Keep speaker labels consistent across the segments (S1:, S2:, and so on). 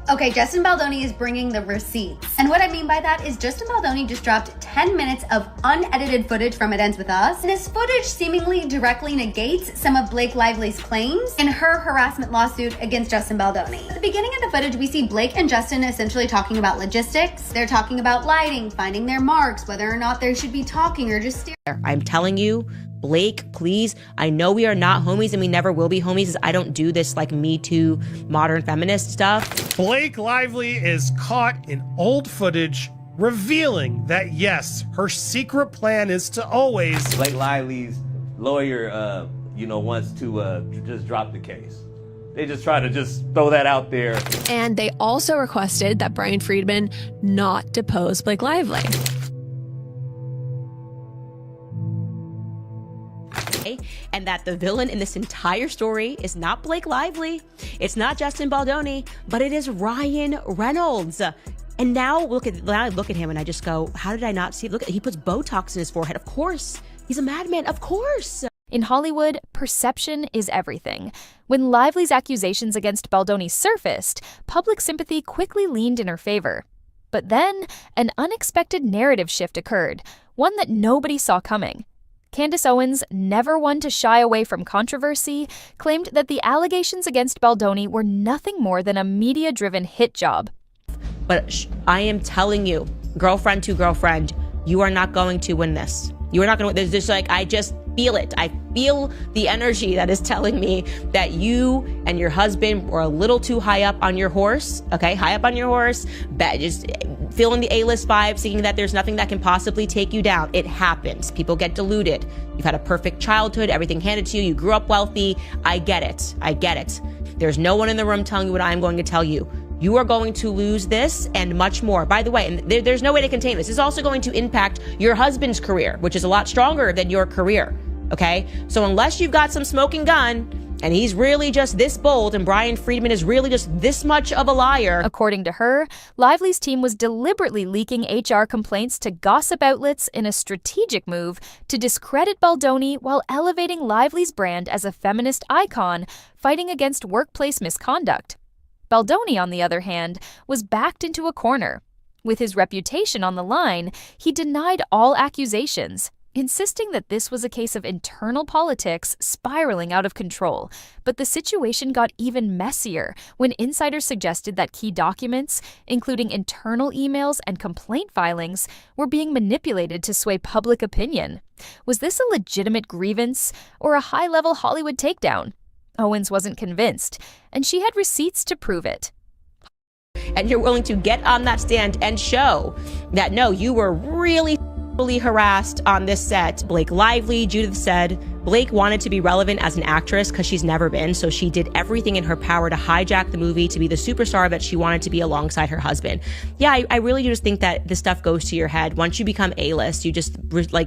S1: Okay, Justin Baldoni is bringing the receipts. And what I mean by that is Justin Baldoni just dropped 10 minutes of unedited footage from It Ends With Us. And this footage seemingly directly negates some of Blake Lively's claims in her harassment lawsuit against Justin Baldoni. At the beginning of the footage, we see Blake and Justin essentially talking about logistics. They're talking about lighting, finding their marks, whether or not they should be talking or just staring.
S2: I'm telling you, Blake, please, I know we are not homies and we never will be homies. I don't do this like Me Too modern feminist stuff.
S3: Blake Lively is caught in old footage revealing that yes, her secret plan is to always...
S4: Blake Lively's lawyer, wants to just drop the case. They just try to just throw that out there.
S5: And they also requested that Brian Friedman not depose Blake Lively.
S2: And that the villain in this entire story is not Blake Lively, it's not Justin Baldoni, but it is Ryan Reynolds. And now I look at him and I just go, how did I not see it? Look, he puts Botox in his forehead. Of course, he's a madman. Of course.
S6: In Hollywood, perception is everything. When Lively's accusations against Baldoni surfaced, public sympathy quickly leaned in her favor. But then, an unexpected narrative shift occurred, one that nobody saw coming. Candace Owens, never one to shy away from controversy, claimed that the allegations against Baldoni were nothing more than a media-driven hit job.
S2: But I am telling you, girlfriend to girlfriend, you are not going to win this. You are not going to win. There's just I just feel it. I feel the energy that is telling me that you and your husband were a little too high up on your horse, okay? High up on your horse, just feeling the A-list vibe, thinking that there's nothing that can possibly take you down. It happens. People get deluded. You've had a perfect childhood, everything handed to you, you grew up wealthy. I get it. I get it. There's no one in the room telling you what I'm going to tell you. You are going to lose this and much more. By the way, and there's no way to contain this. This is also going to impact your husband's career, which is a lot stronger than your career, okay? So unless you've got some smoking gun and he's really just this bold and Brian Friedman is really just this much of a liar.
S6: According to her, Lively's team was deliberately leaking HR complaints to gossip outlets in a strategic move to discredit Baldoni while elevating Lively's brand as a feminist icon fighting against workplace misconduct. Baldoni, on the other hand, was backed into a corner. With his reputation on the line, he denied all accusations, insisting that this was a case of internal politics spiraling out of control. But the situation got even messier when insiders suggested that key documents, including internal emails and complaint filings, were being manipulated to sway public opinion. Was this a legitimate grievance or a high-level Hollywood takedown? Owens wasn't convinced, and she had receipts to prove it.
S2: And you're willing to get on that stand and show that, no, you were really harassed on this set. Blake Lively, Judith said, Blake wanted to be relevant as an actress because she's never been, so she did everything in her power to hijack the movie to be the superstar that she wanted to be alongside her husband. Yeah, I really just think that this stuff goes to your head. Once you become A-list, you just,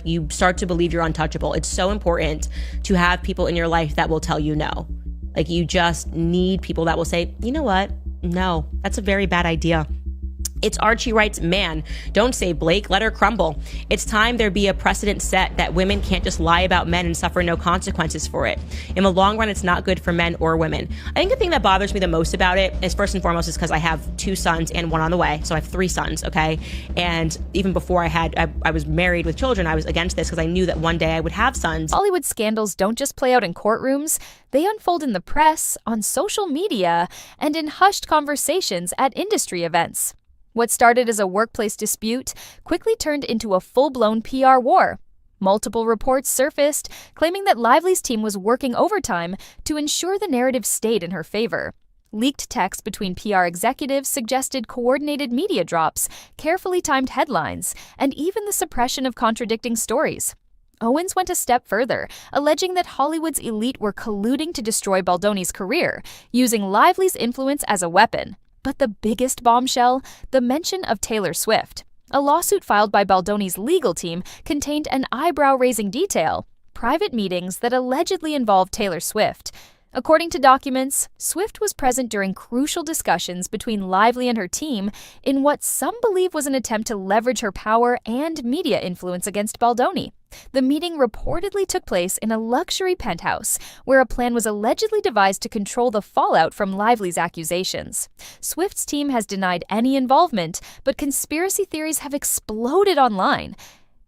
S2: you start to believe you're untouchable. It's so important to have people in your life that will tell you no. You just need people that will say, you know what? No, that's a very bad idea. It's Archie writes, man, don't say Blake, let her crumble. It's time there be a precedent set that women can't just lie about men and suffer no consequences for it. In the long run, it's not good for men or women. I think the thing that bothers me the most about it is first and foremost is because I have 2 sons and 1 on the way. So I have 3 sons, okay? And even before I was married with children, I was against this because I knew that one day I would have sons.
S6: Hollywood scandals don't just play out in courtrooms. They unfold in the press, on social media, and in hushed conversations at industry events. What started as a workplace dispute quickly turned into a full-blown PR war. Multiple reports surfaced claiming that Lively's team was working overtime to ensure the narrative stayed in her favor. Leaked texts between PR executives suggested coordinated media drops, carefully timed headlines, and even the suppression of contradicting stories. Owens went a step further, alleging that Hollywood's elite were colluding to destroy Baldoni's career, using Lively's influence as a weapon. But the biggest bombshell, the mention of Taylor Swift. A lawsuit filed by Baldoni's legal team contained an eyebrow-raising detail: private meetings that allegedly involved Taylor Swift. According to documents, Swift was present during crucial discussions between Lively and her team in what some believe was an attempt to leverage her power and media influence against Baldoni. The meeting reportedly took place in a luxury penthouse, where a plan was allegedly devised to control the fallout from Lively's accusations. Swift's team has denied any involvement, but conspiracy theories have exploded online.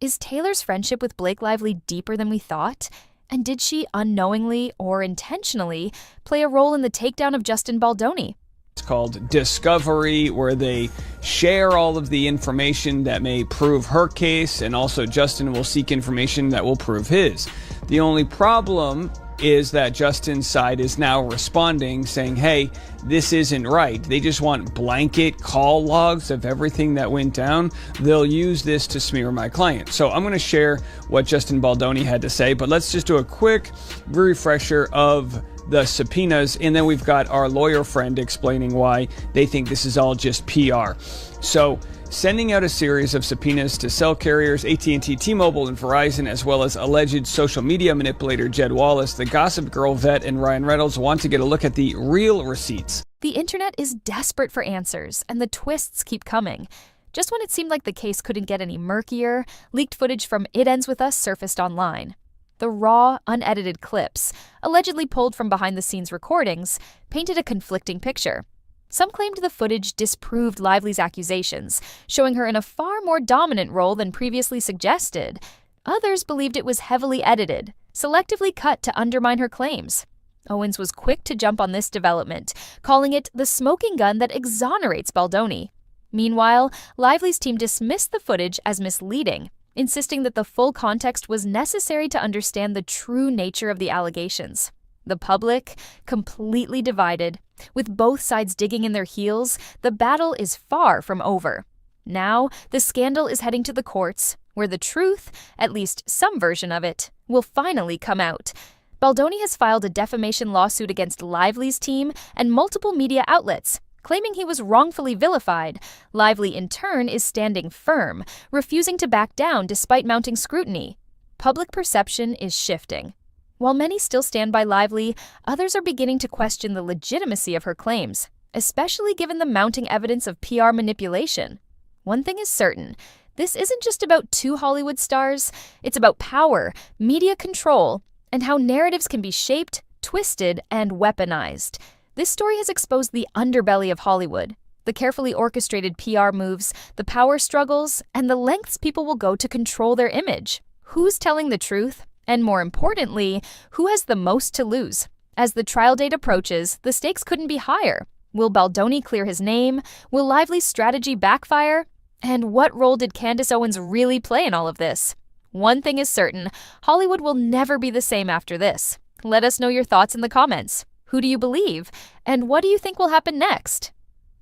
S6: Is Taylor's friendship with Blake Lively deeper than we thought? And did she unknowingly or intentionally play a role in the takedown of Justin Baldoni?
S7: It's called Discovery, where they share all of the information that may prove her case, and also Justin will seek information that will prove his. The only problem is that Justin's side is now responding, saying, hey, this isn't right. They just want blanket call logs of everything that went down. They'll use this to smear my client. So I'm going to share what Justin Baldoni had to say, but let's just do a quick refresher of the subpoenas, and then we've got our lawyer friend explaining why they think this is all just PR. So, sending out a series of subpoenas to cell carriers, AT&T, T-Mobile, and Verizon, as well as alleged social media manipulator Jed Wallace, the Gossip Girl vet, and Ryan Reynolds want to get a look at the real receipts.
S6: The internet is desperate for answers, and the twists keep coming. Just when it seemed like the case couldn't get any murkier, leaked footage from It Ends With Us surfaced online. The raw, unedited clips, allegedly pulled from behind-the-scenes recordings, painted a conflicting picture. Some claimed the footage disproved Lively's accusations, showing her in a far more dominant role than previously suggested. Others believed it was heavily edited, selectively cut to undermine her claims. Owens was quick to jump on this development, calling it the smoking gun that exonerates Baldoni. Meanwhile, Lively's team dismissed the footage as misleading, insisting that the full context was necessary to understand the true nature of the allegations. The public, completely divided, with both sides digging in their heels, the battle is far from over. Now, the scandal is heading to the courts, where the truth, at least some version of it, will finally come out. Baldoni has filed a defamation lawsuit against Lively's team and multiple media outlets, claiming he was wrongfully vilified. Lively, in turn, is standing firm, refusing to back down despite mounting scrutiny. Public perception is shifting. While many still stand by Lively, others are beginning to question the legitimacy of her claims, especially given the mounting evidence of PR manipulation. One thing is certain, this isn't just about two Hollywood stars, it's about power, media control, and how narratives can be shaped, twisted, and weaponized. This story has exposed the underbelly of Hollywood, the carefully orchestrated PR moves, the power struggles, and the lengths people will go to control their image. Who's telling the truth? And more importantly, who has the most to lose? As the trial date approaches, the stakes couldn't be higher. Will Baldoni clear his name? Will Lively's strategy backfire? And what role did Candace Owens really play in all of this? One thing is certain, Hollywood will never be the same after this. Let us know your thoughts in the comments. Who do you believe? And what do you think will happen next?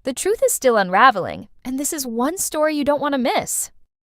S6: The truth is still unraveling, and this is one story you don't want to miss.